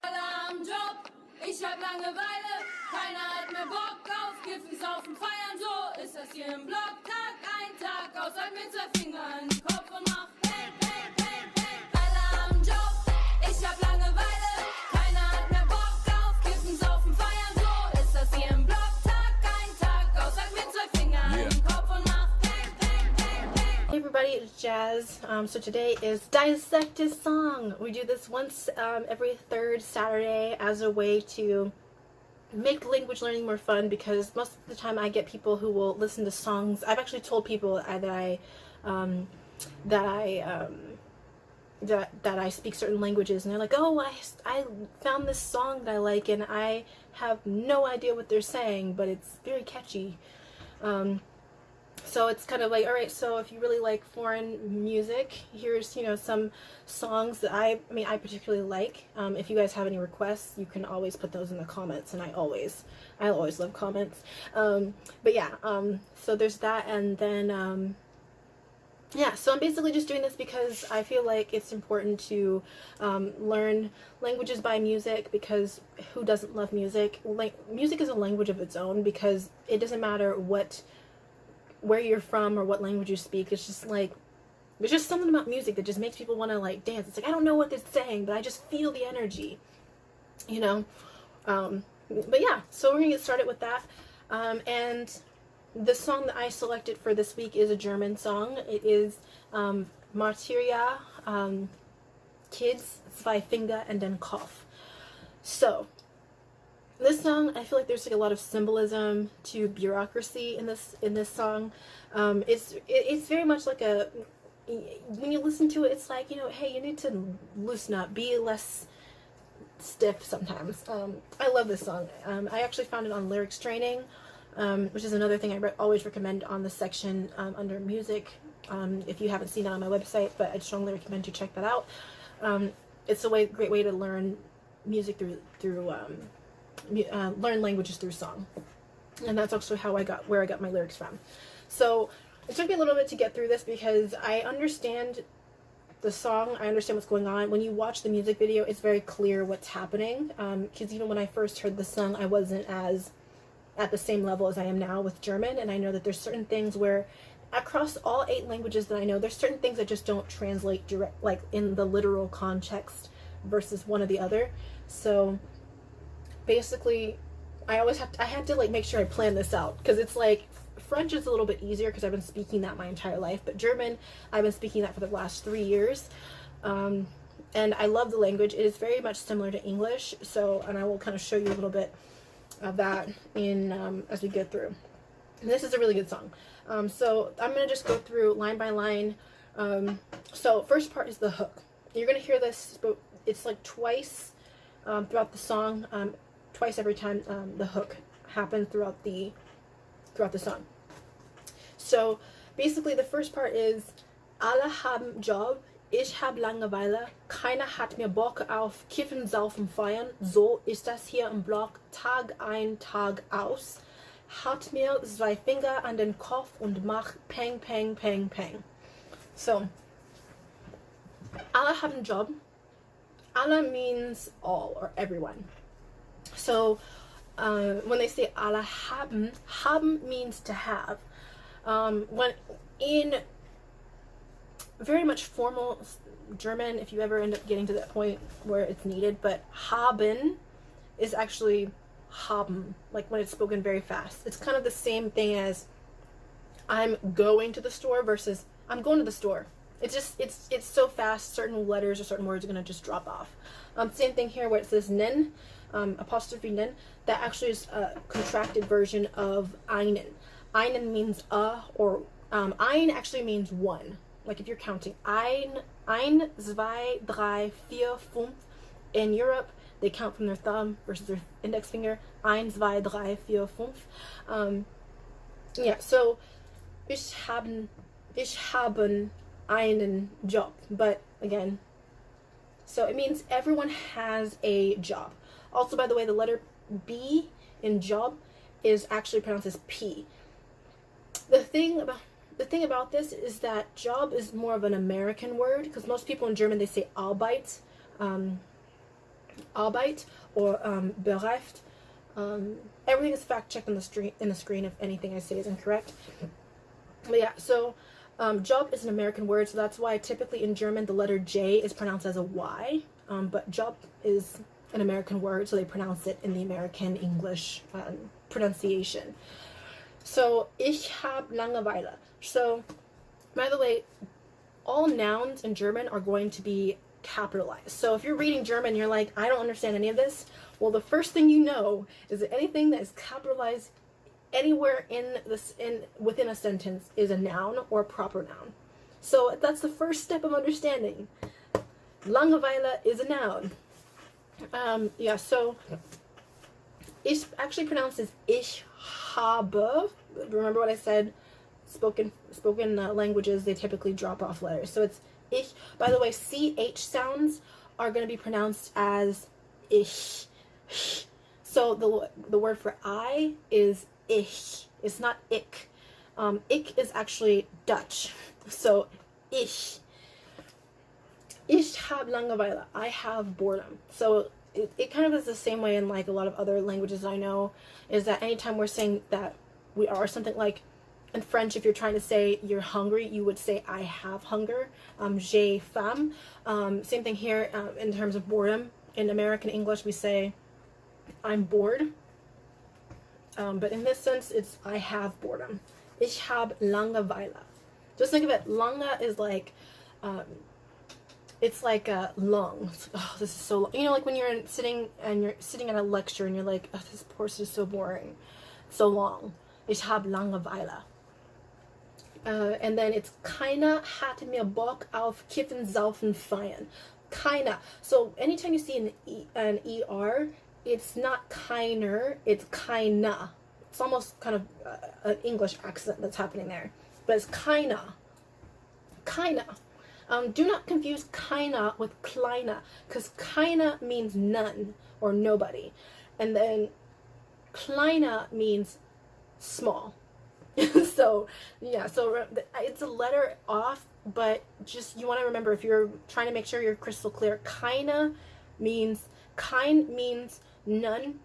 Alle am Job, ich hab Langeweile, keiner hat mehr Bock auf Kiffen, Saufen, Feiern, so ist das hier im Block. Tag ein, Tag aus, sag mir zwei Finger in den Kopf und mach Peng, Peng, Peng, Peng. Alle am Job, ich hab Langeweile, keiner hat mehr Bock auf Kiffen, Saufen, Feiern, so ist das hier im Block. Tag ein, Tag aus, sag mir zwei Finger in den Kopf und mach Peng, Peng, Peng, Peng. Hey everybody, it's Jazz. So today is Dissect a Song. We do this once every third Saturday as a way to make language learning more fun, because most of the time I get people who will listen to songs. I've actually told people that I speak certain languages, and they're like, oh, I found this song that I like, and I have no idea what they're saying, but it's very catchy. So it's kind of like, all right, so if you really like foreign music, here's, some songs that I particularly like. If you guys have any requests, you can always put those in the comments, and I always love comments. But yeah, so there's that, and then, yeah, so I'm basically just doing this because I feel like it's important to learn languages by music, because who doesn't love music? Music is a language of its own, because it doesn't matter where you're from or what language you speak. It's just like, there's just something about music that just makes people want to like dance. It's like, I don't know what they're saying, but I just feel the energy, but yeah, so we're gonna get started with that. And the song that I selected for this week is a German song. It is Marteria, Kids, Zwei and Den Kopf. So this song, I feel like there's like a lot of symbolism to bureaucracy in this song. It's very much like when you listen to it, it's like, hey, you need to loosen up, be less stiff sometimes. I love this song. I actually found it on lyrics training, which is another thing I always recommend on the section under music. If you haven't seen it on my website, but I strongly recommend you check that out. It's a great way to learn music through learn languages through song, and that's also where I got my lyrics from. So it took me a little bit to get through this, because I understand the song, I understand what's going on. When you watch the music video, it's very clear what's happening, because even when I first heard the song, I wasn't at the same level as I am now with German, and I know that there's certain things where across all 8 languages that I know, there's certain things that just don't translate direct, like in the literal context versus one or the other. So basically, I had to like make sure I plan this out, because it's like French is a little bit easier because I've been speaking that my entire life, but German, I've been speaking that for the last 3 years, and I love the language. It is very much similar to English, and I will kind of show you a little bit of that as we go through. And this is a really good song. So I'm gonna just go through line by line. So first part is the hook. You're gonna hear this, but it's like twice throughout the song. Twice every time the hook happens throughout the song. So basically the first part is Alle haben Job, ich hab Langeweile, keiner hat mehr Bock auf Kiffen, Saufen, Feiern, so ist das hier im Block Tag ein, Tag aus, hat mir zwei Finger an den Kopf und mach Peng, Peng, Peng, Peng. So Alle haben Job. Alle means all or everyone. So when they say alle haben, haben means to have. When in very much formal German, if you ever end up getting to that point where it's needed, but haben is actually haben, like when it's spoken very fast. It's kind of the same thing as I'm going to the store versus I'm going to the store. It's just, it's so fast, certain letters or certain words are going to just drop off. Same thing here where it says nen, apostrophe nen, that actually is a contracted version of einen. Einen means or ein actually means one. Like if you're counting, ein, zwei, drei, vier, fünf. In Europe, they count from their thumb versus their index finger. Ein, zwei, drei, vier, fünf. Yeah, so ich haben einen Job, but again, so it means everyone has a job. Also, by the way, the letter B in job is actually pronounced as P. The thing about this is that job is more of an American word, because most people in German, they say Arbeit. Arbeit or bereft. Everything is fact checked in the screen if anything I say is incorrect. But yeah, so Job is an American word, so that's why typically in German the letter J is pronounced as a Y. But Job is an American word, so they pronounce it in the American English pronunciation. So ich hab Langeweile. So, by the way, all nouns in German are going to be capitalized. So if you're reading German, you're like, I don't understand any of this. Well, the first thing you know is that anything that is capitalized anywhere within a sentence is a noun or a proper noun. So that's the first step of understanding. Langeweile is a noun. Yeah, so ich actually pronounces ich habe. Remember what I said? Spoken languages, they typically drop off letters. So it's ich. By the way, CH sounds are going to be pronounced as ich. So the word for I is ich. It's not ich. Ich is actually Dutch. So ich. Ich habe Langeweile. I have boredom. So it kind of is the same way in like a lot of other languages I know, is that anytime we're saying that we are something, like in French, if you're trying to say you're hungry, you would say I have hunger. J'ai faim. Same thing here in terms of boredom. In American English, we say I'm bored. But in this sense, it's I have boredom. Ich hab Langeweile. Just think of it. Lange is like, it's like long. Oh, this is so long. You know, like when you're sitting at a lecture and you're like, oh, this course is so boring. It's so long. Ich hab Langeweile. And then it's keiner hat mir Bock auf Kiffen, Saufen, Feiern. Keiner. So anytime you see an ER, it's not keiner, it's keiner. It's almost kind of an English accent that's happening there. But it's keiner. Keiner. Do not confuse keiner with kleiner, because keiner means none or nobody. And then kleiner means small. So, yeah, so it's a letter off, but just you want to remember, if you're trying to make sure you're crystal clear, kein means none,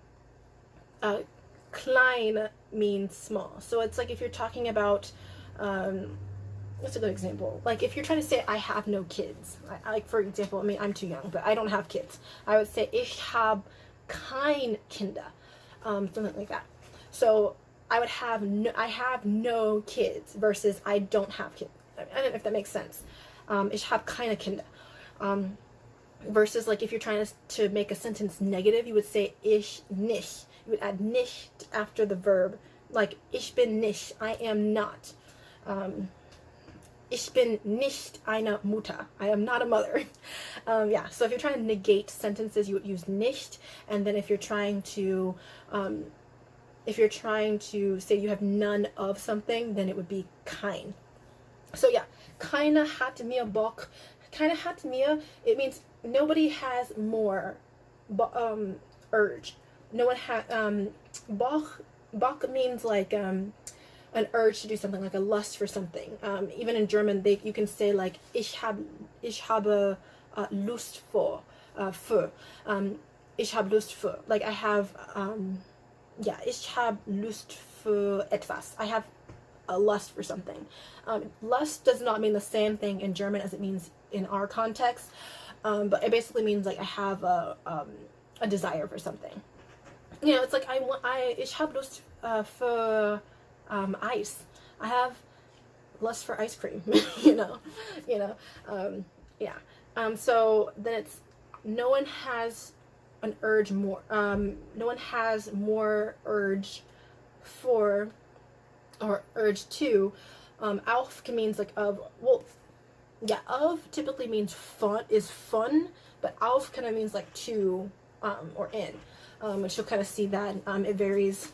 klein means small. So it's like if you're talking about, what's a good example? Like if you're trying to say I have no kids, like for example, I mean I'm too young, but I don't have kids. I would say ich habe kein Kinder, something like that. So I have no kids versus I don't have kids. I don't know if that makes sense. Ich habe keine Kinder. Versus like if you're trying to make a sentence negative, you would say ich nicht. You would add nicht after the verb. Like ich bin nicht, I am not. Ich bin nicht eine Mutter. I am not a mother. Yeah, so if you're trying to negate sentences, you would use nicht. And then if you're trying to say you have none of something, then it would be kein. So yeah, keiner hat mir Bock. Keiner hat mir, it means nobody has more urge. No one has, Bock means like an urge to do something, like a lust for something. Even in German, you can say like, ich habe Lust für. Ich habe Lust für. Like I have, yeah, ich habe Lust für etwas. I have a lust for something. Lust does not mean the same thing in German as it means in our context, but it basically means like I have a desire for something. You know, it's like ich habe Lust für ice. I have lust for ice cream. Yeah. So then it's no one has an urge more. No one has more urge for or urge to. Auf can means like of. Well, yeah, of typically means fun, but auf kind of means like to or in. Which you'll kind of see that it varies.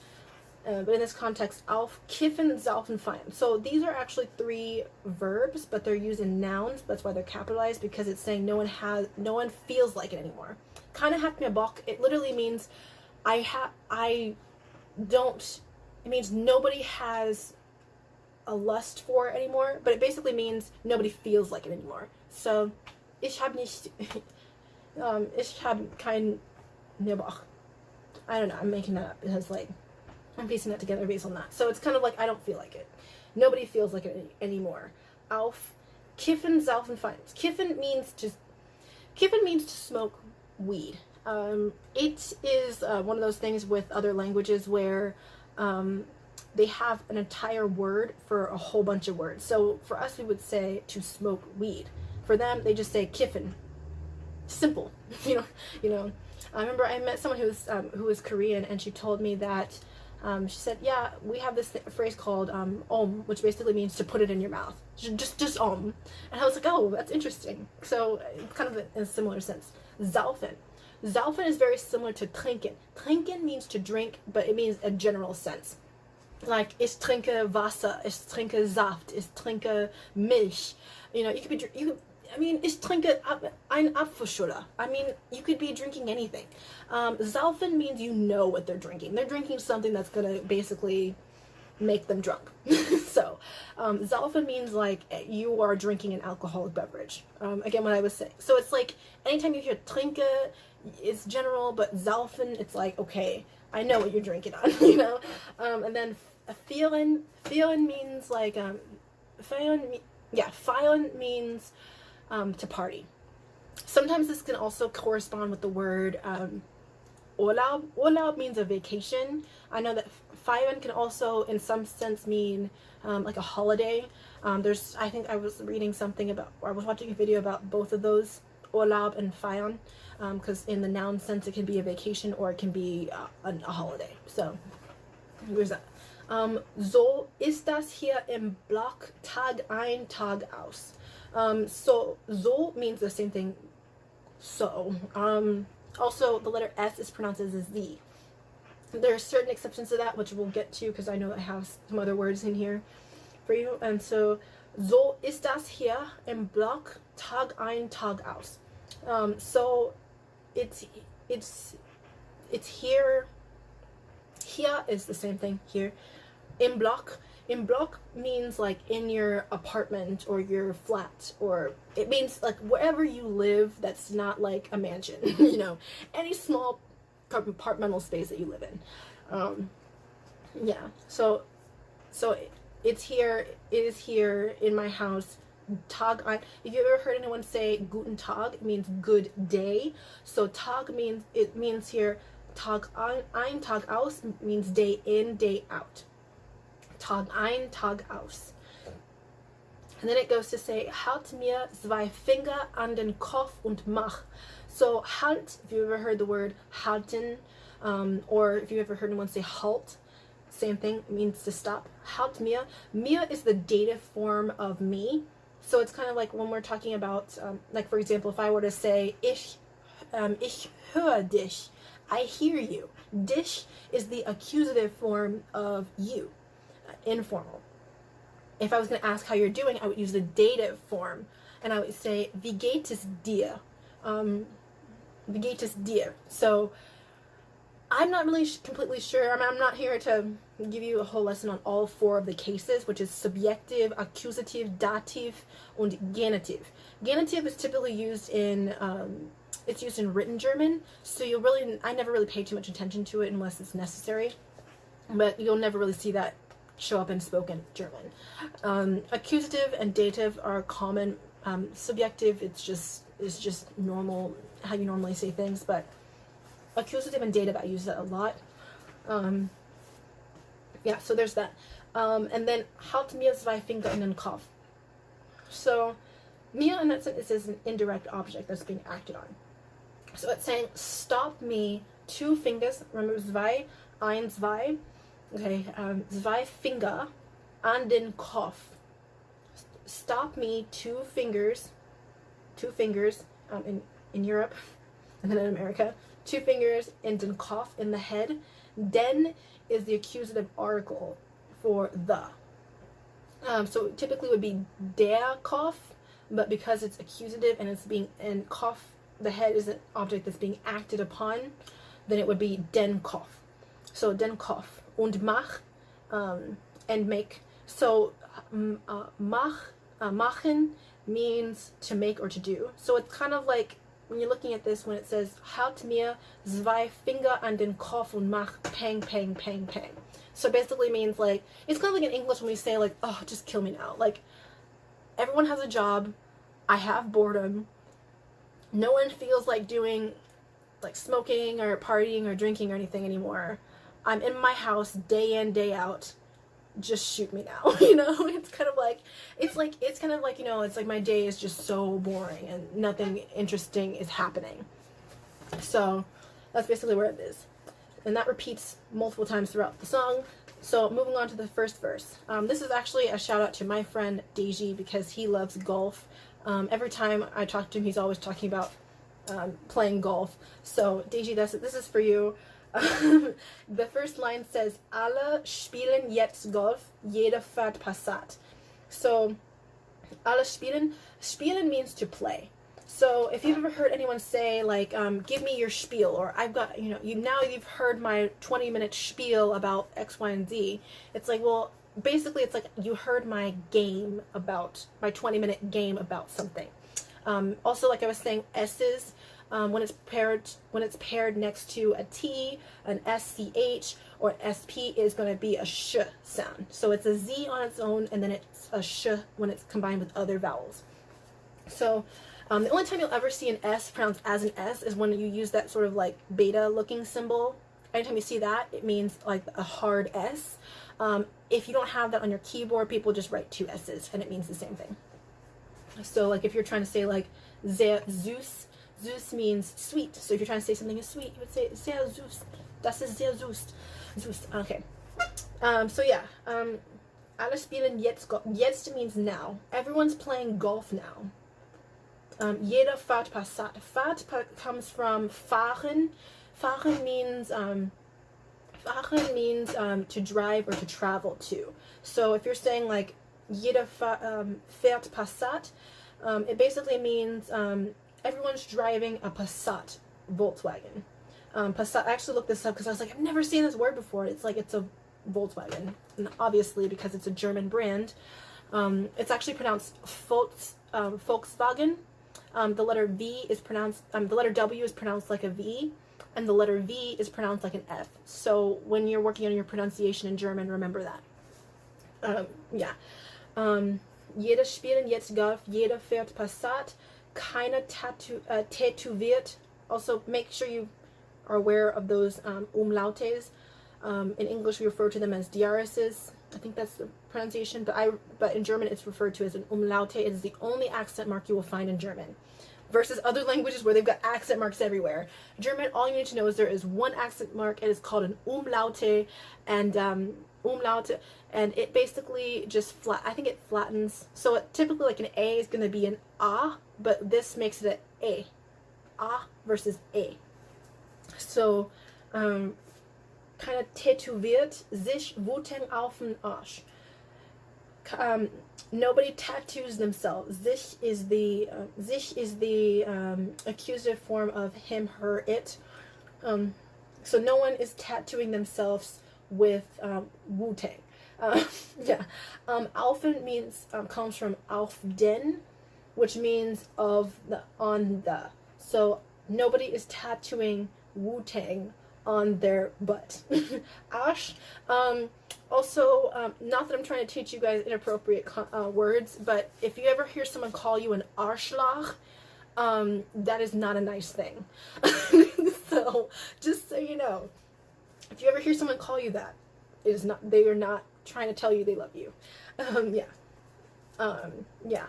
But in this context, auf, kiffen, saufen, feiern. So these are actually 3 verbs, but they're used in nouns. That's why they're capitalized, because it's saying no one feels like it anymore. Keiner hat mir Bock. It literally means it means nobody has a lust for it anymore, but it basically means nobody feels like it anymore. So ich habe nicht, ich habe kein Nebuch. I don't know, I'm making that up because like I'm piecing that together based on that. So it's kind of like I don't feel like it. Nobody feels like it anymore. Auf Kiffen, Saufen, Feiern. Kiffen means to smoke weed. It is one of those things with other languages where they have an entire word for a whole bunch of words. So for us, we would say to smoke weed. For them, they just say kiffen. Simple, you know. I remember I met someone who was Korean, and she told me that she said, yeah, we have this phrase called om, which basically means to put it in your mouth. Just om. And I was like, oh, that's interesting. So kind of in a similar sense. Saufen. Saufen is very similar to trinken. Trinken means to drink, but it means a general sense. Like, ich trinke Wasser, ich trinke Saft, ich trinke Milch. You know, ich trinke ein Apfelschorle. I mean, you could be drinking anything. Saufen means you know what they're drinking. They're drinking something that's going to basically make them drunk. So, Saufen means like you are drinking an alcoholic beverage. Again, what I was saying. So it's like, anytime you hear trinke, it's general, but Saufen, it's like, okay, I know what you're drinking on, you know? And then feiern means like, feiern means to party. Sometimes this can also correspond with the word Urlaub. Urlaub means a vacation. I know that feiern can also, in some sense, mean like a holiday. I think I was reading something about, or I was watching a video about both of those, Urlaub and feiern, because in the noun sense, it can be a vacation or it can be a holiday. So, there's that. So ist das hier im Block Tag ein, Tag aus. So means the same thing. So, also the letter S is pronounced as a Z. There are certain exceptions to that, which we'll get to because I know I have some other words in here for you. And so ist das hier im Block Tag ein, Tag aus. So it's here. Here is the same thing here. In block means like in your apartment or your flat, or it means like wherever you live that's not like a mansion, you know, any small compartmental space that you live in. Yeah, so it's here, it is here in my house. Tag ein. If you ever heard anyone say Guten Tag, it means good day. So Tag means here Tag ein, Tag aus means day in, day out. Tag ein, Tag aus. And then it goes to say, halt mir zwei Finger an den Kopf und mach. So halt, if you ever heard the word halten, or if you ever heard anyone say halt, same thing, it means to stop. Halt mir. Mir is the dative form of me. So it's kind of like when we're talking about, like for example, if I were to say, ich höre dich, I hear you. Dich is the accusative form of you, informal. If I was going to ask how you're doing, I would use the dative form, and I would say, wie geht es dir? Wie geht es dir? So I'm not really completely sure. I'm not here to give you a whole lesson on all four of the cases, which is subjective, accusative, dative, und genitive. Genitive is typically used in it's used in written German, so I never really pay too much attention to it unless it's necessary, but you'll never really see that show up in spoken German. Accusative and dative are common. Subjective, it's just normal, how you normally say things, but accusative and dative, I use that a lot. Yeah, so there's that. And then halt mir zwei Finger in den Kopf. So mir in that sentence is an indirect object that's being acted on. So it's saying, stop me, two fingers, remember zwei, ein, zwei, okay, zwei Finger an den Kopf. Stop me, two fingers, in Europe, and then in America, two fingers in den Kopf, in the head. Den is the accusative article for the. So it typically would be der Kopf, but because it's accusative and Kopf, the head is an object that's being acted upon, then it would be den Kopf. So den Kopf. Und mach, and make. So machen means to make or to do. So it's kind of like when you're looking at this, when it says, halt mir zwei Finger an den Kopf und mach pang, pang, pang, pang. So it basically means like, it's kind of like in English when we say like, oh, just kill me now. Like, everyone has a job. I have boredom. No one feels like doing, like, smoking or partying or drinking or anything anymore. I'm in my house day in, day out. Just shoot me now. You know, it's kind of like, you know, it's like my day is just so boring and nothing interesting is happening. So that's basically where it is. And that repeats multiple times throughout the song. So moving on to the first verse. This is actually a shout out to my friend Deji, because he loves golf. Every time I talk to him, he's always talking about playing golf. So Deji, this is for you. The first line says, alle spielen jetzt Golf, jeder fährt Passat. So, alle spielen means to play. So, if you've ever heard anyone say, like, give me your spiel, or I've got, you know, you've heard my 20-minute spiel about X, Y, and Z. It's like, well, basically, it's like you heard my 20-minute game about something. Also, like I was saying, S's, when it's paired next to a T, an SCH, or an SP is going to be a sh sound. So it's a Z on its own, and then it's a sh when it's combined with other vowels. So the only time you'll ever see an S pronounced as an S is when you use that sort of like beta looking symbol. Anytime you see that, it means like a hard S. If you don't have that on your keyboard, people just write two S's and it means the same thing. So like if you're trying to say like sehr süß, süß means sweet. So if you're trying to say something is sweet, you would say sehr süß. Das ist sehr süß. Süß. Okay. So yeah. Alle spielen jetzt Golf. Jetzt means now. Everyone's playing golf now. Jeder fährt Passat. Fahrt comes from fahren. Fahren means to drive or to travel to. So if you're saying like jeder fährt Passat, it basically means everyone's driving a Passat Volkswagen. Passat. I actually looked this up because I was like, I've never seen this word before. It's like it's a Volkswagen, and obviously because it's a German brand, it's actually pronounced Volkswagen. The letter V is pronounced. The letter W is pronounced like a V, and the letter V is pronounced like an F. So when you're working on your pronunciation in German, remember that. Yeah. Jeder spielen jetzt Golf, jeder fährt Passat, keiner tätowiert. Also make sure you are aware of those umlautes. In English we refer to them as diareses. I think that's the pronunciation, but in German it's referred to as an umlaute. It is the only accent mark you will find in German. Versus other languages where they've got accent marks everywhere. German, all you need to know is there is one accent mark. It is called an umlaute, and and it basically just I think it flattens. So typically like an A is going to be an A, but this makes it an A. A versus A. So, kind of tätowiert sich Wuten auf den Arsch. Nobody tattoos themselves. Sich is the accusative form of him, her, it. So no one is tattooing themselves with Wu-Tang. Yeah. Aufen means comes from auf den, which means of the, on the. So nobody is tattooing Wu-Tang on their butt. Ash. Also, not that I'm trying to teach you guys inappropriate words, but if you ever hear someone call you an Arschloch, that is not a nice thing. So, just so you know, if you ever hear someone call you that, it is not. They are not trying to tell you they love you. Yeah. Yeah.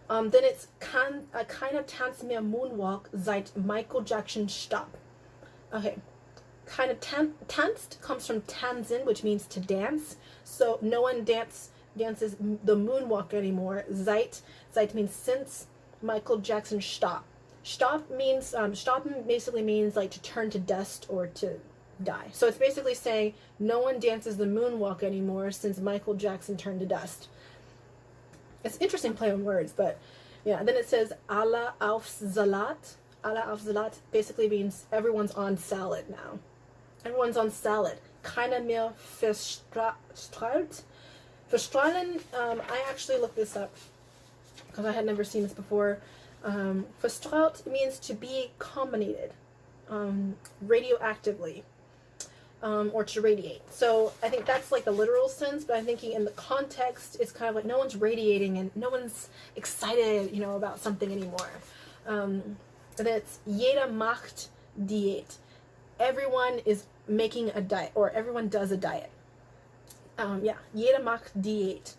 Then it's keiner tanzt mehr Moonwalk seit Michael Jackson starb. Okay. Kind of tanzt comes from tanzen, which means to dance. So no one dances the moonwalk anymore. Seit means since Michael Jackson starb. Starb means starben basically means like to turn to dust or to die. So it's basically saying no one dances the moonwalk anymore since Michael Jackson turned to dust. It's interesting play on words, but yeah. Then it says alle auf Salat. Alle auf Salat basically means everyone's on salad now. Everyone's on salad. Keiner mehr verstrahlt. Verstrahlen, I actually looked this up because I had never seen this before. Verstrahlt means to be combinated, radioactively, or to radiate. So I think that's like the literal sense, but I'm thinking in the context, it's kind of like no one's radiating and no one's excited, you know, about something anymore. And then it's jeder macht Diät. Everyone is making a diet, or everyone does a diet. Yeah, jeder macht Diät.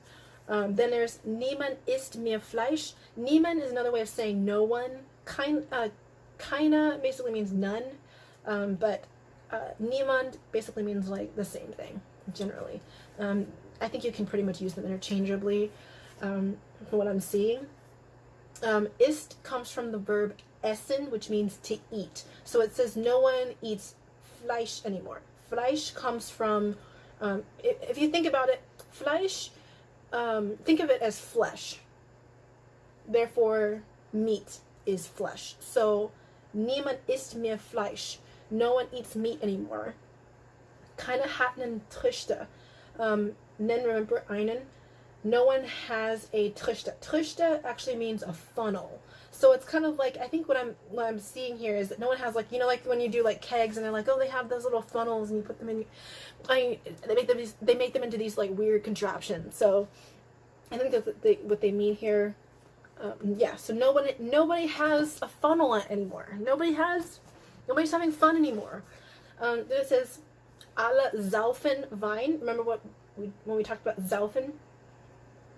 Then there's niemand isst mehr Fleisch. Niemand is another way of saying no one. Keiner basically means none, but niemand basically means like the same thing, generally. I think you can pretty much use them interchangeably, from what I'm seeing. Ist comes from the verb essen, which means to eat. So it says no one eats Fleisch anymore. Fleisch comes from, if you think about it, Fleisch, think of it as flesh. Therefore, meat is flesh. So, niemand isst mehr Fleisch. No one eats meat anymore. Keiner hat einen Trichter. Then remember einen. No one has a Trichter. Trichter actually means a funnel. So it's kind of like, I think what I'm seeing here is that no one has, like, you know, like when you do like kegs and they're like, oh, they have those little funnels and you put them in. They make them into these like weird contraptions. So I think that's what they mean here. Yeah. So nobody has a funnel anymore. Nobody's having fun anymore. Then it says alle saufen Wein. Remember when we talked about saufen?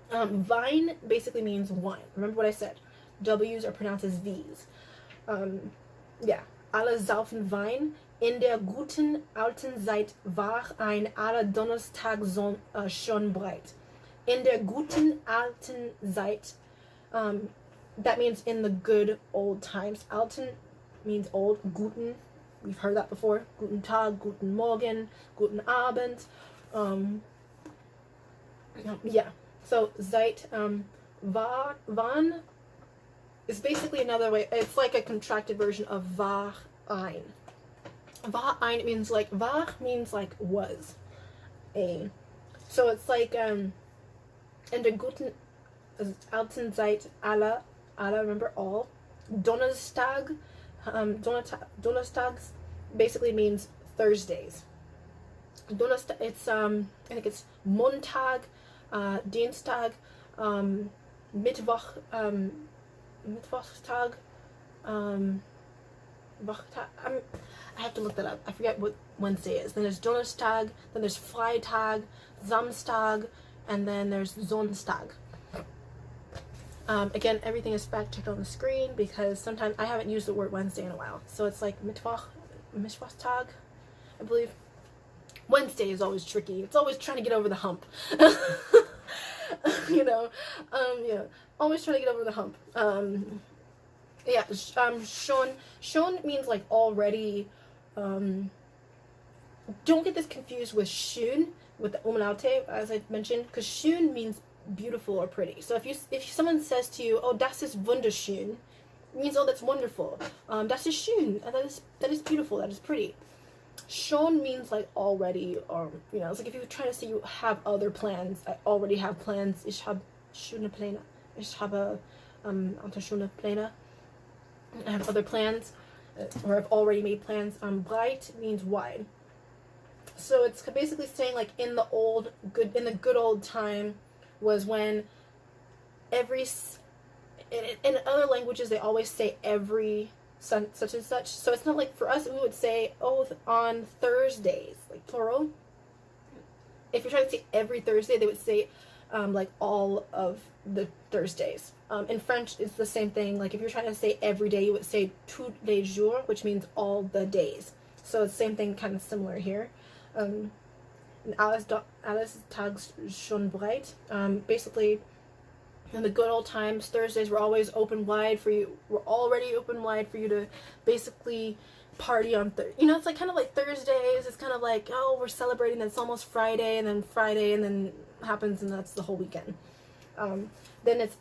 Wein basically means wine. Remember what I said? W's are pronounced as V's. Yeah. Alle saufen Wein. In der guten alten Zeit war ein aller Donnerstag schon breit. In der guten alten Zeit, that means in the good old times. Alten means old. Guten, we've heard that before. Guten Tag, guten Morgen, guten Abend. Yeah. So Zeit, wann is basically another way. It's like a contracted version of war ein. War ein means like, war means like was. So it's like, in der guten alten Zeit alle, remember all. Donnerstag, Donnerstags basically means Thursdays. Donnerstag, it's, I think it's Montag, Dienstag, Mittwoch, Mittwochstag, I have to look that up. I forget what Wednesday is. Then there's Donnerstag, then there's Freitag, Samstag, and then there's Sonntag. Again, everything is fact checked on the screen because sometimes I haven't used the word Wednesday in a while. So it's like Mittwochtag, I believe. Wednesday is always tricky. It's always trying to get over the hump. You know, yeah, always trying to get over the hump. Yeah, schon means like already. Don't get this confused with schön, with the umlaute, as I mentioned, because schön means beautiful or pretty. So if someone says to you, oh, das ist wunderschön, it means, oh, that's wonderful. Das ist schön, that is beautiful, that is pretty. Schon means like already, or, you know, it's like if you're trying to say you have other plans. I already have plans. Ich habe schöne Pläne. Ich habe schöne Pläne. I have other plans, or I've already made plans. Breit means wide. So it's basically saying like in the good old time was when in other languages they always say every such and such. So it's not like for us we would say, oh, on Thursdays, like plural. If you're trying to say every Thursday, they would say like all of the Thursdays. In French, it's the same thing. Like if you're trying to say every day, you would say tous les jours, which means all the days. So it's the same thing, kind of similar here. Alles Tags schon breit. Basically, in the good old times, Thursdays were always open wide for you. We're already open wide for you to basically party on Thursday. You know, it's like kind of like Thursdays. It's kind of like, oh, we're celebrating that it's almost Friday, and then happens, and that's the whole weekend. Then it's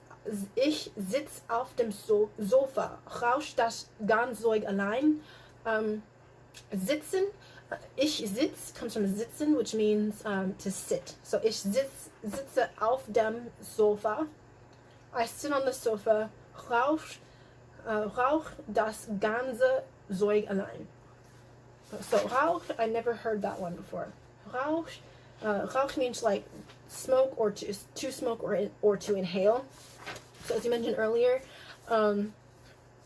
ich sitz auf dem Sofa. Rausch das Garnzeug allein. Sitzen. Ich sitz comes from sitzen, which means to sit. So ich sitze auf dem Sofa. I sit on the sofa. Rausch Rauch das ganze Zeug allein. So Rauch, I never heard that one before. Rauch means like smoke or to smoke or to inhale. So as you mentioned earlier,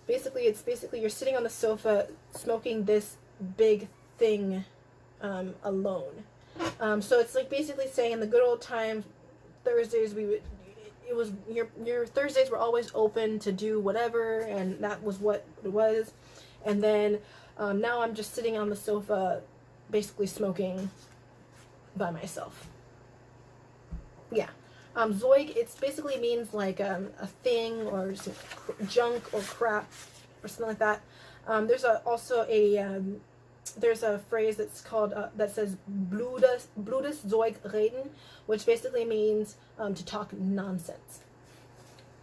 basically you're sitting on the sofa smoking this big thing alone. So it's like basically saying in the good old times, Thursdays your Thursdays were always open to do whatever, and that was what it was. And then now I'm just sitting on the sofa basically smoking by myself. Yeah. Zeug, it basically means like a thing or some junk or crap or something like that. There's also a phrase that's called that says blödes Zeug reden, which basically means to talk nonsense.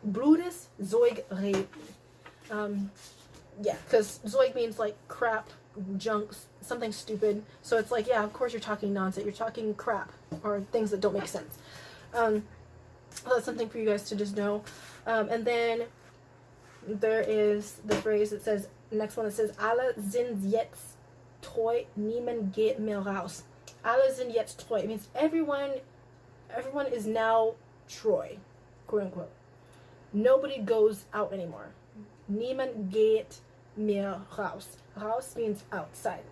Blödes Zeug reden. Yeah, because Zeug means like crap, junk, something stupid. So it's like, yeah, of course you're talking nonsense. You're talking crap or things that don't make sense. Well, that's something for you guys to just know. And then there is the phrase that says, next one that says, alle sind jetzt treu, niemand geht mehr raus. Alle sind jetzt treu. It means everyone is now treu, quote unquote. Nobody goes out anymore. Niemand geht mehr raus. Raus means outside,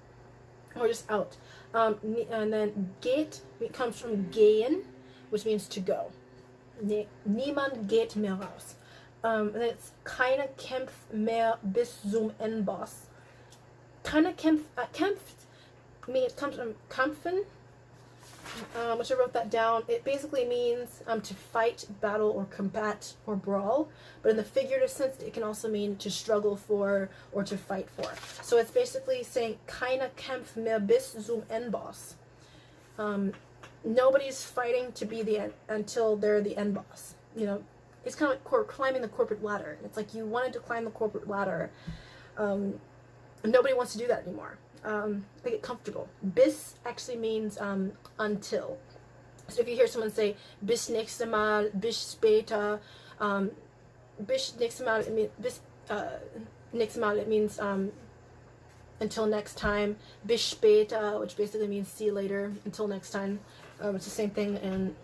or just out. And then geht, it comes from gehen, which means to go. Niemand geht mehr raus. And it's keiner kämpft mehr bis zum Endboss. Keiner kämpft, I mean, it comes from kämpfen, which I wrote that down. It basically means to fight, battle, or combat, or brawl. But in the figurative sense, it can also mean to struggle for or to fight for. So it's basically saying keiner kämpft mehr bis zum Endboss. Nobody's fighting to be the end until they're the end boss. You know, it's kind of like climbing the corporate ladder. It's like you wanted to climb the corporate ladder. Nobody wants to do that anymore. They get comfortable. Bis actually means until. So if you hear someone say bis nächste Mal, bis später, bis nächste Mal, nächste Mal, it means until next time. Bis später, which basically means see you later, until next time. It's the same thing in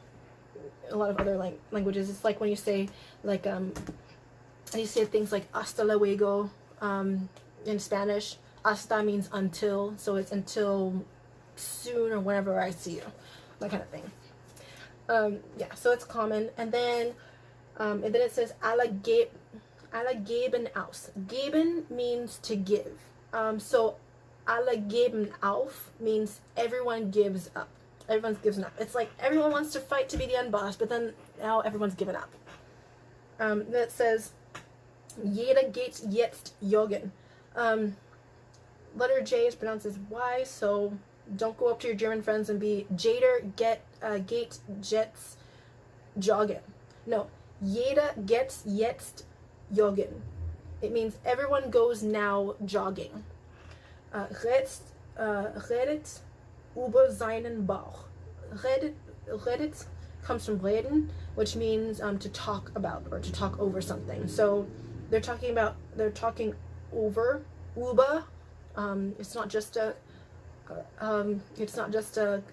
a lot of other languages. It's like when you say like you say things like hasta luego in Spanish. Hasta means until, so it's until soon or whenever I see you, that kind of thing. Yeah, so it's common. And then it says alle geben aus. Geben means to give. So alle geben auf means everyone gives up. Everyone's given up. It's like everyone wants to fight to be the end boss, but then now everyone's given up. Then it says jeder geht jetzt joggen. Letter J is pronounced as Y, so don't go up to your German friends and be jeder geht jetzt joggen. No, jeder geht jetzt joggen. It means everyone goes now jogging. Redet über seinen Bauch. Redet comes from reden, which means to talk about or to talk over something. So they're talking over, über. It's not just a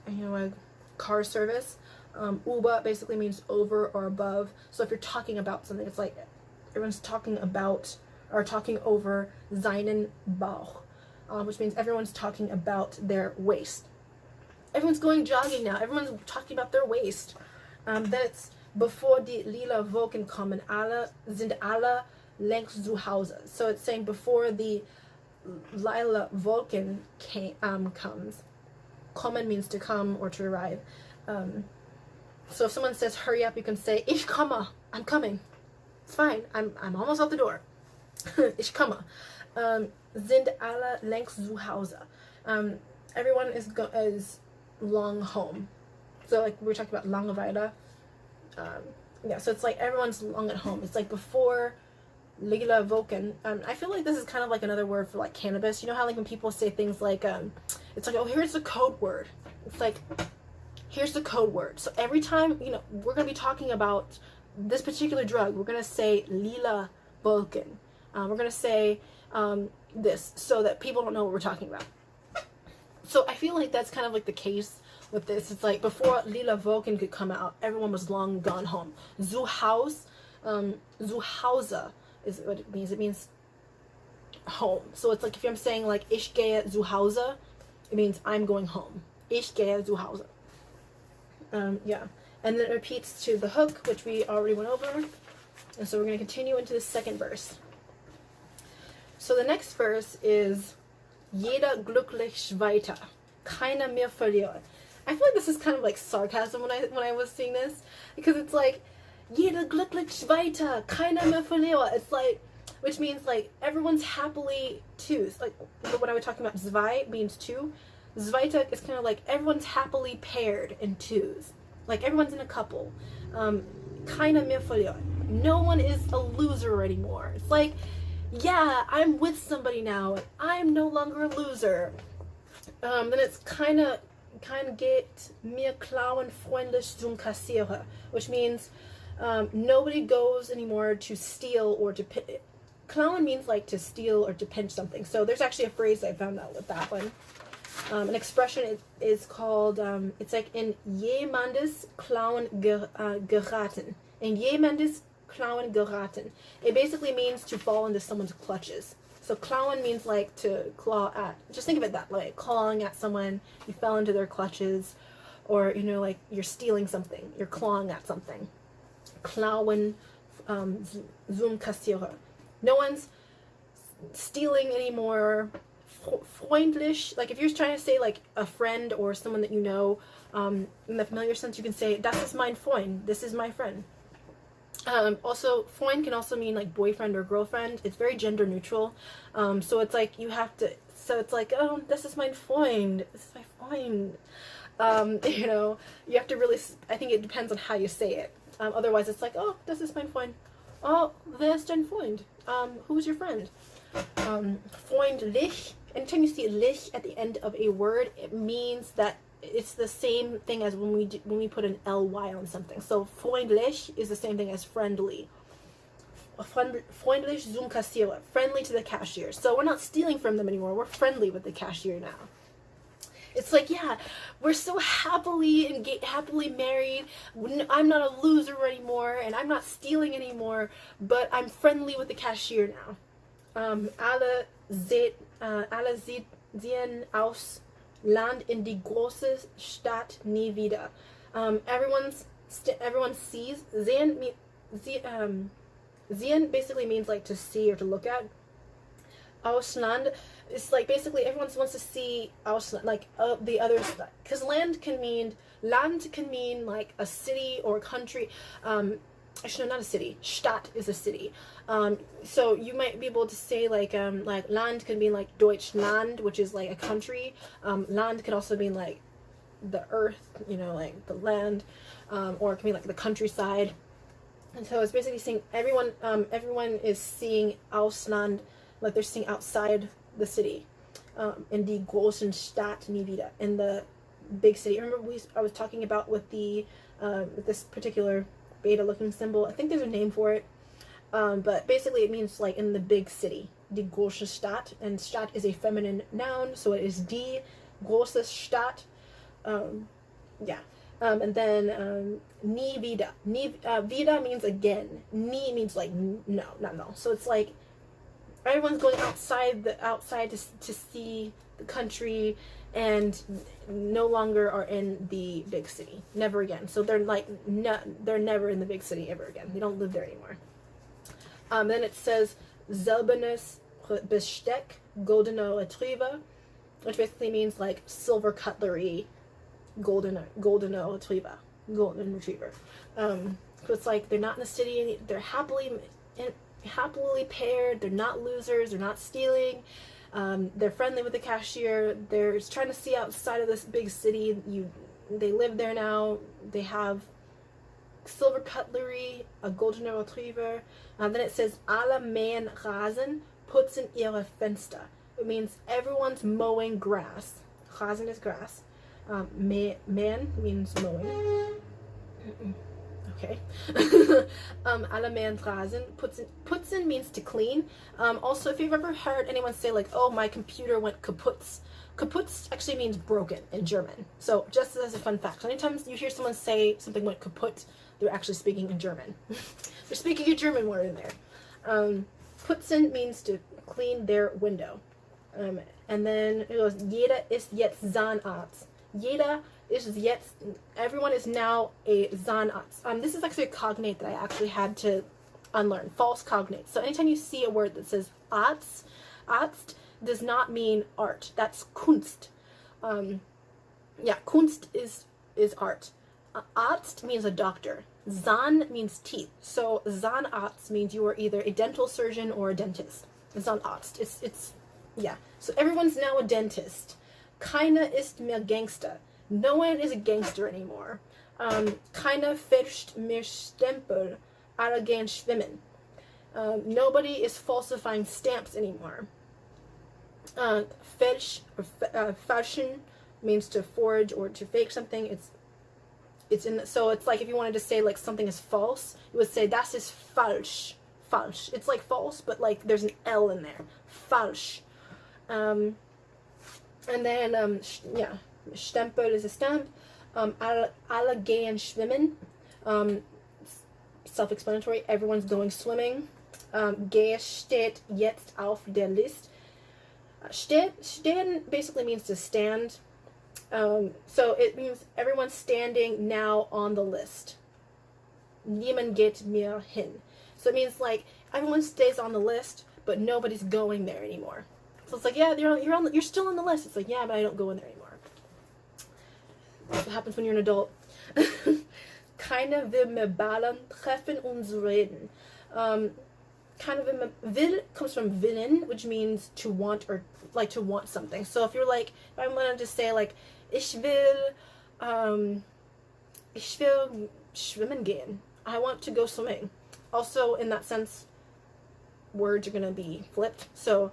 a car service. Über basically means over or above. So if you're talking about something, it's like everyone's talking about or talking over seinen Bauch, which means everyone's talking about their waist. Everyone's going jogging now. Everyone's talking about their waist. Then it's bevor die lila Wolken kommen, sind alle längst zu Hause. So it's saying before the lila Wolken comes. Kommen means to come or to arrive. So if someone says hurry up, you can say ich komme. I'm coming. It's fine. I'm almost out the door. Ich komme. Sind alle längst zu Hause. Everyone is long home. So like we were talking about Langeweile. Yeah, so it's like everyone's long at home. It's like before Lila Wolken. I feel like this is kind of like another word for like cannabis. You know how like when people say things like it's like, oh, here's the code word. It's like, here's the code word. So every time, you know, we're gonna be talking about this particular drug, we're gonna say Lila Wolken. We're going to say this so that people don't know what we're talking about. So I feel like that's kind of like the case with this. It's like before Lila Vulcan could come out, everyone was long gone home. Zu Haus, zu Hause is what it means. It means home. So it's like if I'm saying like ich gehe zu Hause, it means I'm going home. Ich gehe zu Hause. Yeah. And then it repeats to the hook, which we already went over. And so we're going to continue into the second verse. So the next verse is Jeder glücklich weiter. Keiner mehr verliert. I feel like this is kind of like sarcasm when I was seeing this, because it's like Jeder glücklich weiter. Keiner mehr verliert. It's like, which means like everyone's happily twos. Like what I was talking about, Zwei means two. Zweiter is kind of like everyone's happily paired in twos. Like everyone's in a couple. Keiner mehr verliert. No one is a loser anymore. It's like, yeah, I'm with somebody now, and I'm no longer a loser. Then it's kind of geht mir klauen freundlich zum Kassieren, which means nobody goes anymore to steal or to klauen means like to steal or to pinch something. So there's actually a phrase I found out with that one. An expression is called, it's like in jemandes klauen geraten. In jemandes klauen geraten. It basically means to fall into someone's clutches. So klauen means like to claw at. Just think of it that way. Clawing at someone, you fell into their clutches, or you know, like you're stealing something, you're clawing at something. Klauen zum Kassieren. No one's stealing anymore. Freundlich, like if you're trying to say like a friend or someone that you know, in the familiar sense, you can say das ist mein Freund. This is my friend. Also, Freund can also mean like boyfriend or girlfriend. It's very gender neutral. So it's like you have to. So it's like, oh, this is mein Freund. This is my Freund. You know, you have to really. I think it depends on how you say it. Otherwise, it's like, oh, this is mein Freund. Oh, wer ist dein Freund? Who's your friend? Freundlich. Anytime you see lich at the end of a word, it means that it's the same thing as when we put an ly on something. So freundlich is the same thing as friendly. Freundlich zum Kassierer, friendly to the cashier. So we're not stealing from them anymore. We're friendly with the cashier now. It's like, yeah, we're so happily married. I'm not a loser anymore, and I'm not stealing anymore. But I'm friendly with the cashier now. Alle sehen aus Land in die große Stadt nie wieder. Everyone sees. Sehen basically means like to see or to look at. Ausland is like basically everyone wants to see Ausland, like the other side. Because land can mean like a city or a country. Actually, no, not a city. Stadt is a city. So you might be able to say like Land can mean like Deutschland, which is like a country. Land can also mean like the earth, you know, like the land, or it can mean like the countryside. And so it's basically saying everyone is seeing Ausland, like they're seeing outside the city. In die großen Stadt nie wieder, in the big city. Remember I was talking about with the with this particular beta looking symbol. I think there's a name for it, but basically it means like in the big city. Die große Stadt, and Stadt is a feminine noun, so it is die große Stadt. Yeah. And then nie wieder. Wieder means again. Nie means like no, not no. So it's like everyone's going outside to see the country, and no longer are in the big city. Never again. So they're like they're never in the big city ever again. They don't live there anymore. Then it says silbernes Besteck, goldener Retriever, which basically means like silver cutlery, golden retriever. So it's like they're not in the city. They're happily paired. They're not losers. They're not stealing. They're friendly with the cashier. They're trying to see outside of this big city. They live there now. They have silver cutlery, a golden retriever. Then it says alle mähen Rasen, putzen ihre Fenster. It means everyone's mowing grass. Rasen is grass. Man means mowing. Okay. Alle mehr Rasen. Putzen means to clean. Also, if you've ever heard anyone say like, oh, my computer went kaputz. Kaputz actually means broken in German. So just as a fun fact, anytime you hear someone say something went kaput, they're actually speaking in German. They're speaking a German word in there. Putzen means to clean their window. And then it goes, jeder ist jetzt Zahnarzt. Jeder ist jetzt, everyone is now a Zahnarzt. This is actually a cognate that I actually had to unlearn. False cognate. So anytime you see a word that says Arzt, Arzt does not mean art. That's Kunst. Kunst is art. Arzt means a doctor. Zahn means teeth. So Zahnarzt means you are either a dental surgeon or a dentist. Zahnarzt. It's So everyone's now a dentist. Keiner ist mehr Gangster. No one is a gangster anymore. Keiner fälscht mehr Stempel. Alle gehen schwimmen. Nobody is falsifying stamps anymore. Fälschen means to forge or to fake something. So it's like if you wanted to say like something is false, you would say das ist falsch. Falsch. It's like false, but like there's an L in there. Falsch. And then Stempel is a stamp. Alle gehen schwimmen. Self-explanatory. Everyone's going swimming. Gehe steht jetzt auf der Liste. Stehen basically means to stand. So it means everyone's standing now on the list. Niemand geht mehr hin. So it means like everyone stays on the list, but nobody's going there anymore. So it's like, yeah, you're still on the list. It's like, yeah, but I don't go in there anymore. That's what happens when you're an adult. Keiner will mehr Ballen treffen und reden. Will comes from willen, which means to want or like to want something. So if you're like, if I wanted to say like, ich will schwimmen gehen. I want to go swimming. Also, in that sense, words are gonna be flipped. So,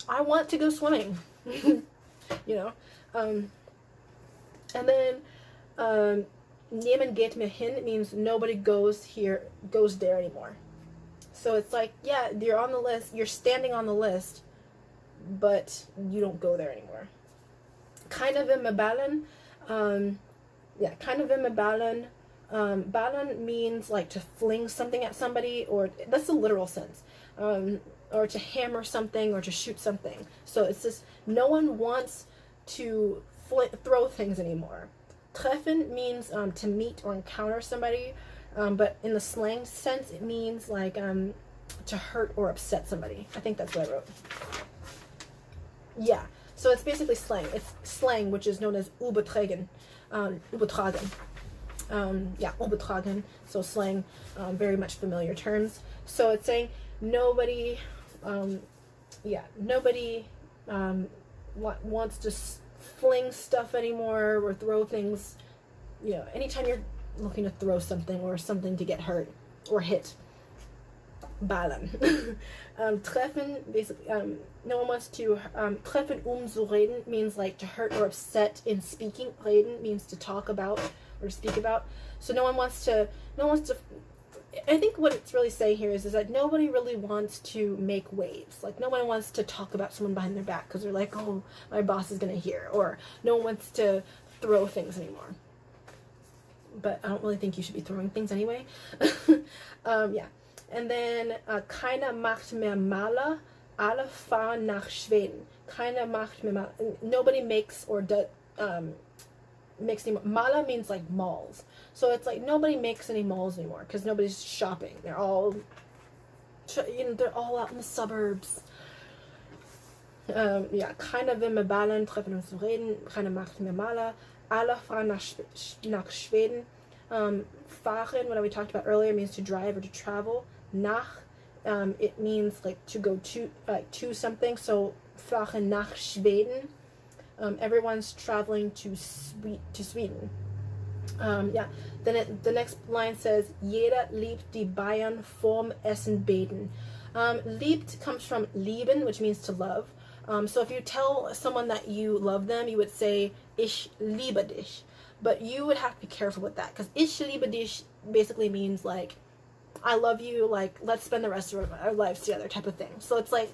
I want to go swimming. And then, niemand geht mehr hin means nobody goes there anymore. So it's like, yeah, you're on the list, you're standing on the list, but you don't go there anymore. Keiner will mehr ballen. Keiner will mehr ballen. Ballen means like to fling something at somebody, or that's the literal sense. Or to hammer something, or to shoot something. So it's just, no one wants to throw things anymore. Treffen means to meet or encounter somebody, but in the slang sense, it means like to hurt or upset somebody. I think that's what I wrote. Yeah, so it's basically slang. It's slang, which is known as übertragen. Übertragen. Übertragen. So slang, very much familiar terms. So it's saying nobody wants to fling stuff anymore or throw things. Anytime you're looking to throw something or something to get hurt or hit. Ballen. Treffen, basically, no one wants to, treffen zu reden means like to hurt or upset in speaking. Reden means to talk about or speak about. So no one wants to, I think what it's really saying here is that nobody really wants to make waves. Like, no one wants to talk about someone behind their back because they're like, oh, my boss is going to hear. Or no one wants to throw things anymore. But I don't really think you should be throwing things anyway. And then, keiner macht mehr Maler, alle fahren nach Schweden. Keiner macht mehr Maler. Nobody makes or does, makes any. Maler means like malls. So it's like nobody makes any malls anymore because nobody's shopping. They're all out in the suburbs. Keiner will mehr ballen, treffen und zu reden. Keiner macht mehr Maler. Alle fahren nach Schweden. Fahren, what we talked about earlier, means to drive or to travel. Nach, it means like to go to something. So fahren nach Schweden. Everyone's traveling to Sweden. Then the next line says, jeder liebt die Bayern vorm Essen beten. Liebt comes from lieben, which means to love. So if you tell someone that you love them, you would say, ich liebe dich. But you would have to be careful with that, because ich liebe dich basically means like, I love you, like, let's spend the rest of our lives together type of thing. So it's like,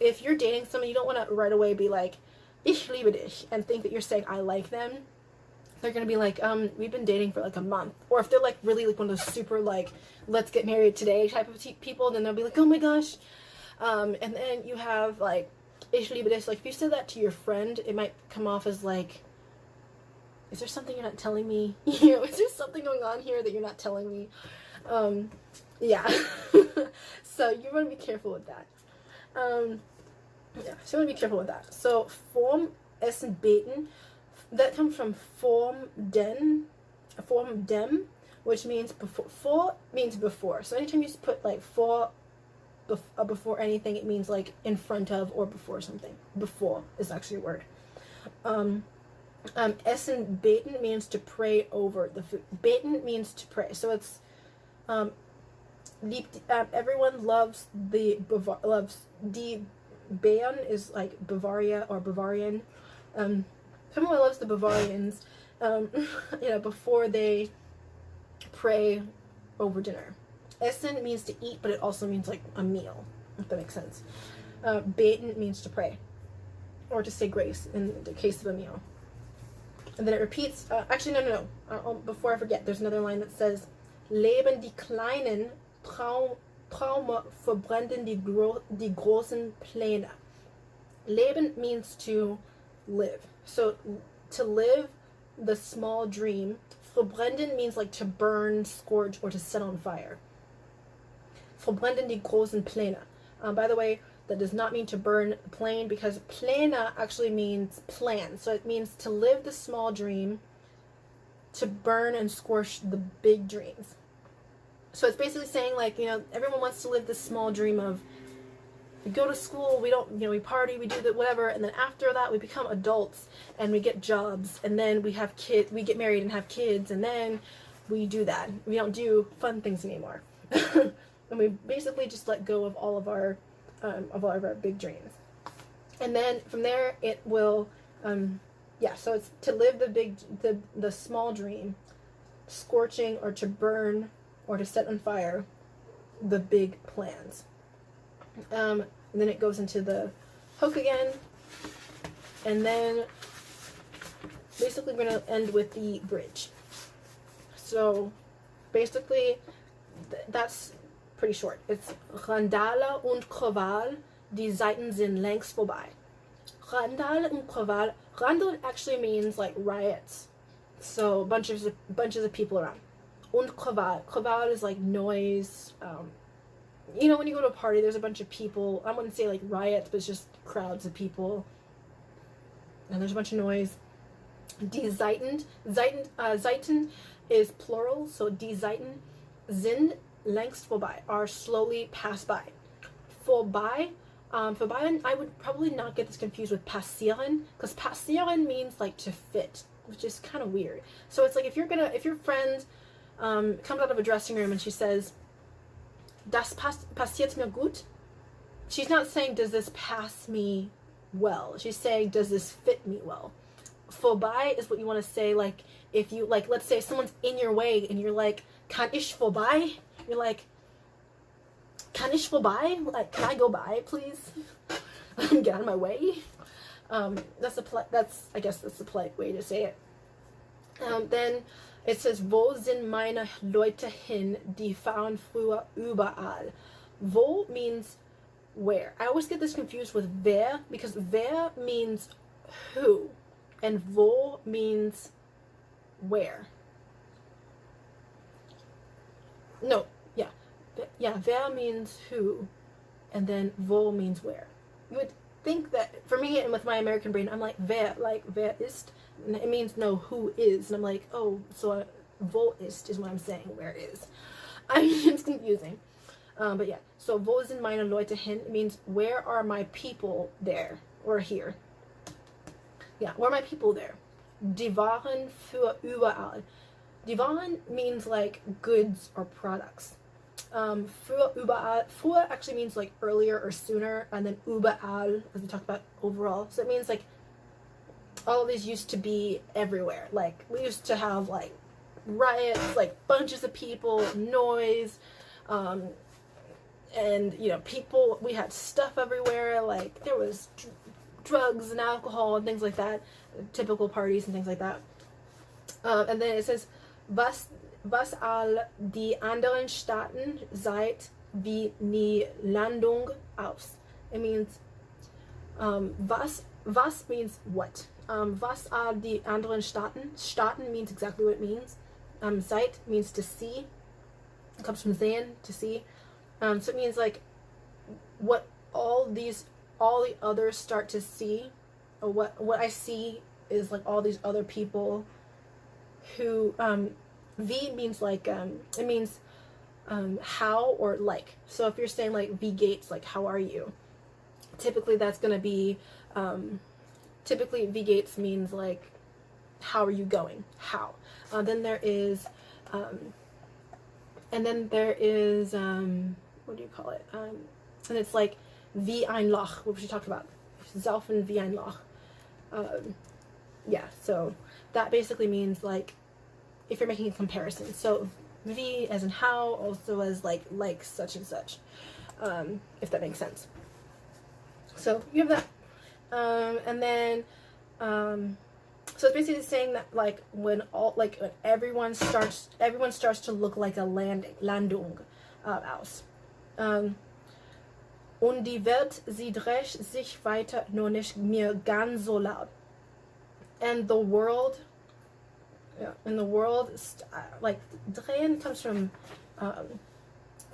if you're dating someone, you don't want to right away be like, ich liebe dich, and think that you're saying I like them. They're going to be like, we've been dating for like a month. Or if they're like really like one of those super like, let's get married today type of people, then they'll be like, oh my gosh. And then you have like, ich liebe dich. Like if you said that to your friend, it might come off as like, is there something you're not telling me? You know, is there something going on here that you're not telling me? Yeah. So you want to be careful with that. Yeah, so you want to be careful with that. So form, essen, beten, that comes from form dem, which means before. For means before. So anytime you put like for before anything, it means like in front of or before something. Before is actually a word. Essen, beten means to pray over the food. Beten means to pray. So it's everyone loves the Bayern is like Bavaria or Bavarian. Everyone loves the Bavarians, you know, before they pray over dinner. Essen means to eat, but it also means like a meal, if that makes sense. Beten means to pray, or to say grace in the case of a meal. And then it repeats, actually, no. Before I forget, there's another line that says, Leben die kleinen Traume verbrennen die großen Pläne. Leben means to live. So to live the small dream. Verbrennen means like to burn, scorch, or to set on fire. Verbrennen die großen Pläne. By the way, that does not mean to burn the plane, because Pläne actually means plan. So it means to live the small dream, to burn and scorch the big dreams. So it's basically saying like, you know, everyone wants to live this small dream of, we go to school, we don't, you know, we party, we do that, whatever, and then after that we become adults and we get jobs, and then we have kids, we get married and have kids, and then we do that. We don't do fun things anymore. And we basically just let go of all of our big dreams. And then from there it will, so it's to live the small dream, scorching or to burn or to set on fire the big plans. And then it goes into the hook again, and then basically we're going to end with the bridge. So basically that's pretty short. It's Randale und Krawall, die Seiten sind längst vorbei. Randale und Krawall. Randal actually means like riots, so bunches of people around. Und Krawall. Krawall is like noise. You know, when you go to a party, there's a bunch of people. I wouldn't say like riots, but it's just crowds of people, and there's a bunch of noise. Die Seiten. Seiten is plural, so die Seiten sind längst vorbei, are slowly passed by. Vorbei, vorbei, I would probably not get this confused with passieren, because passieren means like to fit, which is kind of weird. So it's like if your friend comes out of a dressing room and she says, das passiert mir gut, she's not saying does this pass me well, she's saying does this fit me well. Vorbei is what you want to say, like if you, like, let's say someone's in your way and you're like, kann ich vorbei? You're like, kann ich vorbei? Like, can I go by, please? Get out of my way. I guess that's the polite way to say it. Then it says, wo sind meine Leute hin, die fahren früher überall. Wo means where. I always get this confused with wer, because wer means who, and wo means where. No, wer means who, and then wo means where. You would think that, for me, and with my American brain, I'm like, wer ist, and it means no, who is, and I'm like, oh, so wo ist is what I'm saying, where is. It's confusing. But yeah, so wo sind meine Leute hin means where are my people there, or here. Yeah, where are my people there? Die Waren für überall. Die Waren means like goods or products. Für überall, für actually means like earlier or sooner, and then überall, as we talked about, overall. So it means like all of these used to be everywhere. Like, we used to have, like, riots, like, bunches of people, noise, and, you know, people, we had stuff everywhere, like, there was drugs and alcohol and things like that, typical parties and things like that. And then it says, was all die anderen Staaten seit wie nie Landung aus. It means, was means what. Was all die anderen Staaten. Staaten means exactly what it means. Seit means to see. It comes from sehen, to see. So it means like what all the others start to see, or what I see is like all these other people who, V means like, it means how or like. So if you're saying like V Gates, like how are you? Typically that's going to be, typically V Gates means like how are you going? How. Then there is, what do you call it? And it's like wie ein Loch, which we talked about. Saufen wie ein Loch. Yeah, so that basically means like if you're making a comparison. So wie as in how, also as like such and such, if that makes sense. So you have that, and then so it's basically saying that like when everyone starts to look like a Landung aus. Und die Welt, sie dreht sich weiter, nur nicht mehr ganz so laut. And the world, like drehen comes from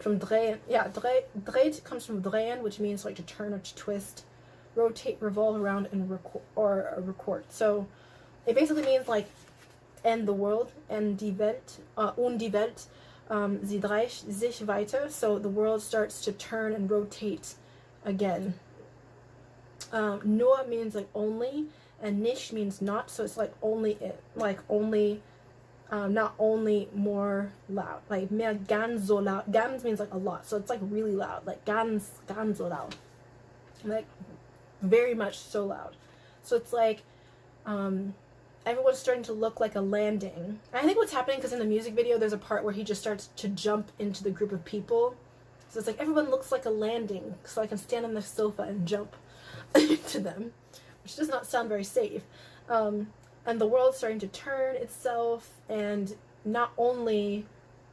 drehen. Yeah, dreht comes from drehen, which means like to turn or to twist, rotate, revolve around, and record. So it basically means like and the world, and die Welt, und die Welt, sie dreht sich weiter. So the world starts to turn and rotate again. Nur means like only, and nicht means not. So it's like only it, like only, not only more loud. Like mehr ganz so laut. Ganz means like a lot. So it's like really loud. Like ganz so laut. Like very much so loud. So it's like, everyone's starting to look like a landing. And I think what's happening, because in the music video there's a part where he just starts to jump into the group of people. So it's like everyone looks like a landing, so I can stand on the sofa and jump to them, which does not sound very safe. And the world's starting to turn itself, and not only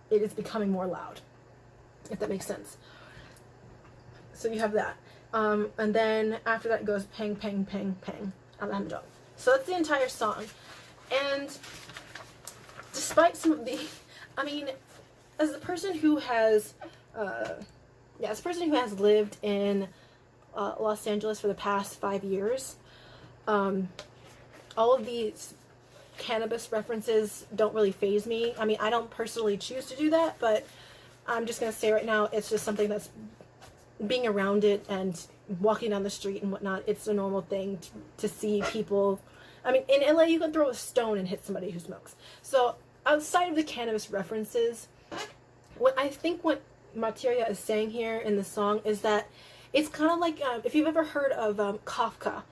it is becoming more loud, if that makes sense. So you have that. And then after that goes pang, pang, pang, pang, alhamdulillah. So that's the entire song. And despite some of the, I mean, as a person who has, lived in Los Angeles for the past 5 years, all of these cannabis references don't really faze me. I mean, I don't personally choose to do that, but I'm just going to say right now, it's just something that's being around it and walking down the street and whatnot. It's a normal thing to see people. I mean, in LA, you can throw a stone and hit somebody who smokes. So outside of the cannabis references, what Marteria is saying here in the song is that it's kind of like, if you've ever heard of Kafka,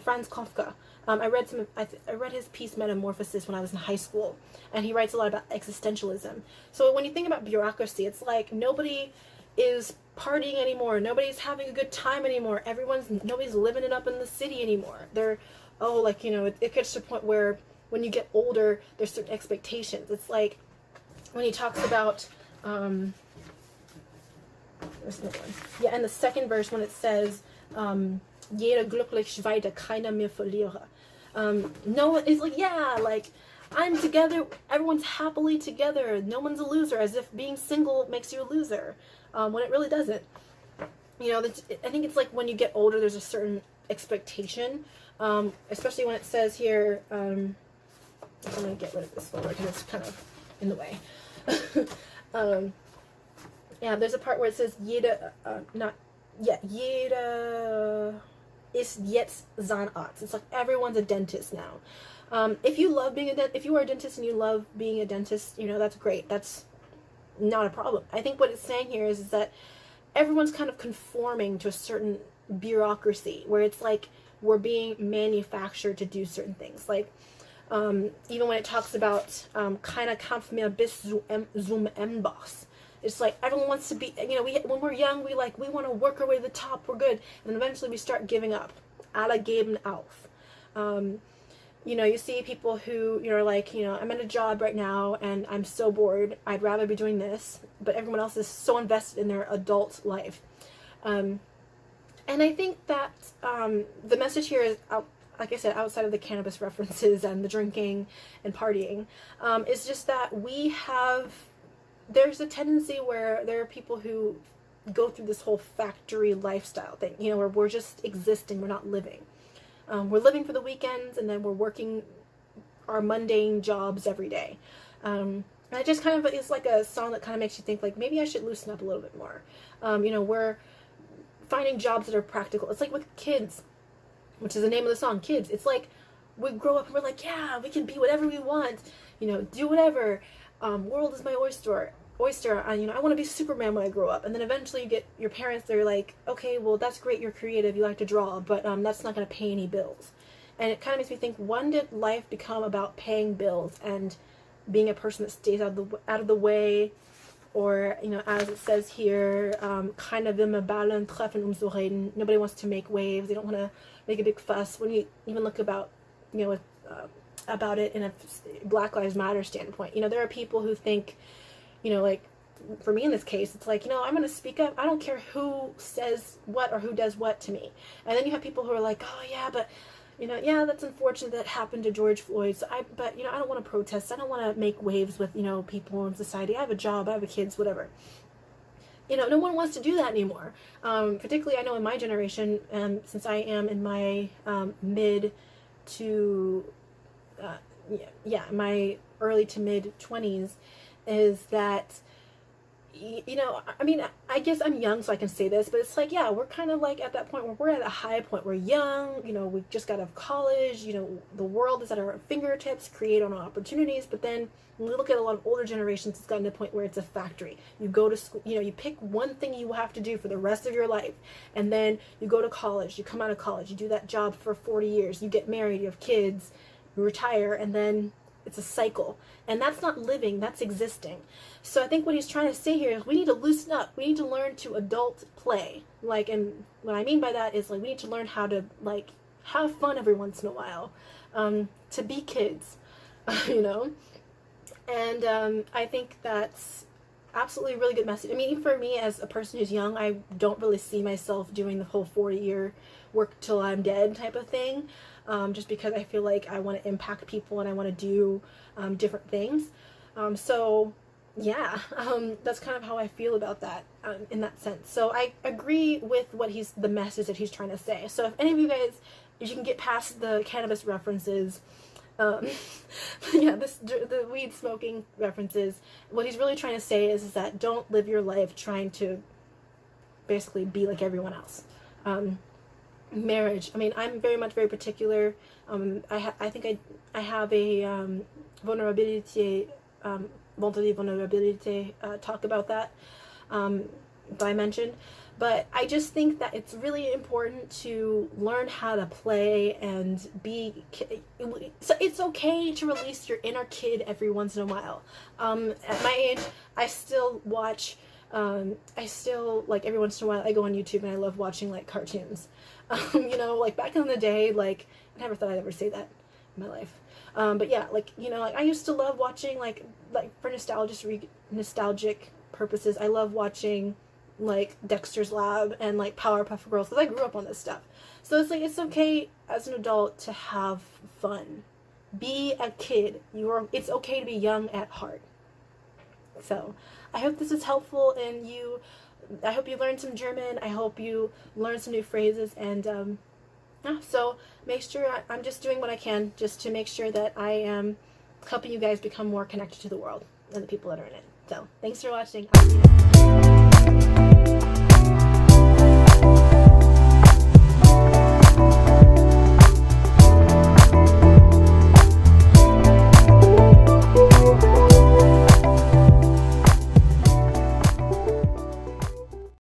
Franz Kafka. I read his piece Metamorphosis when I was in high school, and he writes a lot about existentialism. So when you think about bureaucracy, it's like nobody is partying anymore, nobody's having a good time anymore, nobody's living it up in the city anymore. It gets to the point where when you get older, there's certain expectations. It's like when he talks about in the second verse, when it says jeder glücklich weiter, keiner mehr verliere. No one is like, yeah, like I'm together, everyone's happily together, no one's a loser, as if being single makes you a loser, when it really doesn't. You know, I think it's like when you get older, there's a certain expectation, especially when it says here, I'm going to get rid of this folder because it's kind of in the way. There's a part where it says jeder ist jetzt Zahnarzt. It's like everyone's a dentist now. If you love being if you are a dentist and you love being a dentist, you know, that's great. That's not a problem. I think what it's saying here is that everyone's kind of conforming to a certain bureaucracy where it's like we're being manufactured to do certain things. Like, even when it talks about keiner Kampf mehr bis zum Endboss. It's like everyone wants to be, when we're young, we want to work our way to the top, we're good. And then eventually we start giving up. Alle geben auf. You see people who, are like, I'm at a job right now and I'm so bored. I'd rather be doing this. But everyone else is so invested in their adult life. And I think that the message here is, like I said, outside of the cannabis references and the drinking and partying, is just that there's a tendency where there are people who go through this whole factory lifestyle thing, where we're just existing, we're not living. We're living for the weekends, and then we're working our mundane jobs every day. And it just kind of is like a song that kind of makes you think, like, maybe I should loosen up a little bit more. We're finding jobs that are practical. It's like with kids, which is the name of the song, Kids. It's like we grow up and we're like, yeah, we can be whatever we want, do whatever. World is my oyster. I want to be Superman when I grow up. And then eventually you get your parents, they're like, okay, well, that's great, you're creative, you like to draw, but that's not going to pay any bills. And it kind of makes me think, when did life become about paying bills and being a person that stays out of the way, or, as it says here, keiner will mehr Ballen treffen zu reden. Nobody wants to make waves. They don't want to make a big fuss. When you even look about it in a Black Lives Matter standpoint, there are people who think, like for me in this case, it's like, I'm going to speak up. I don't care who says what or who does what to me. And then you have people who are like, oh yeah, but yeah, that's unfortunate that happened to George Floyd. So I don't want to protest. I don't want to make waves with, people in society. I have a job, I have kids, whatever. No one wants to do that anymore. Particularly, I know in my generation, since I am in my mid to, my early to mid 20s, is that, I guess I'm young, so I can say this, but it's like, yeah, we're kind of like at that point where we're at a high point. We're young, we just got out of college, the world is at our fingertips, create our own opportunities. But then when we look at a lot of older generations, it's gotten to the point where it's a factory. You go to school, you pick one thing you have to do for the rest of your life, and then you go to college, you come out of college, you do that job for 40 years, you get married, you have kids, you retire, and then it's a cycle. And that's not living, that's existing. So I think what he's trying to say here is we need to loosen up. We need to learn to adult play. And what I mean by that is, we need to learn how to, have fun every once in a while. To be kids, And I think that's absolutely a really good message. Even for me as a person who's young, I don't really see myself doing the whole 40-year work till I'm dead type of thing. Just because I feel like I want to impact people and I want to do different things. So yeah, that's kind of how I feel about that in that sense. So I agree with the message that he's trying to say. So if any of you guys, if you can get past the cannabis references, the weed smoking references, what he's really trying to say is that don't live your life trying to basically be like everyone else. Marriage. I'm very particular. I think I have a vulnerability talk about that that I mentioned. But I just think that it's really important to learn how to play and be. So it's okay to release your inner kid every once in a while. At my age, I still watch. Every once in a while I go on YouTube and I love watching cartoons. Back in the day, I never thought I'd ever say that in my life. But yeah, I used to love watching for nostalgic purposes. I love watching Dexter's Lab and Powerpuff Girls because I grew up on this stuff. So it's okay as an adult to have fun. Be a kid. It's okay to be young at heart. So I hope this is helpful, and I hope you learned some German. I hope you learned some new phrases, and so make sure I'm just doing what I can just to make sure that I am helping you guys become more connected to the world and the people that are in it. So thanks for watching. I'll see you next time.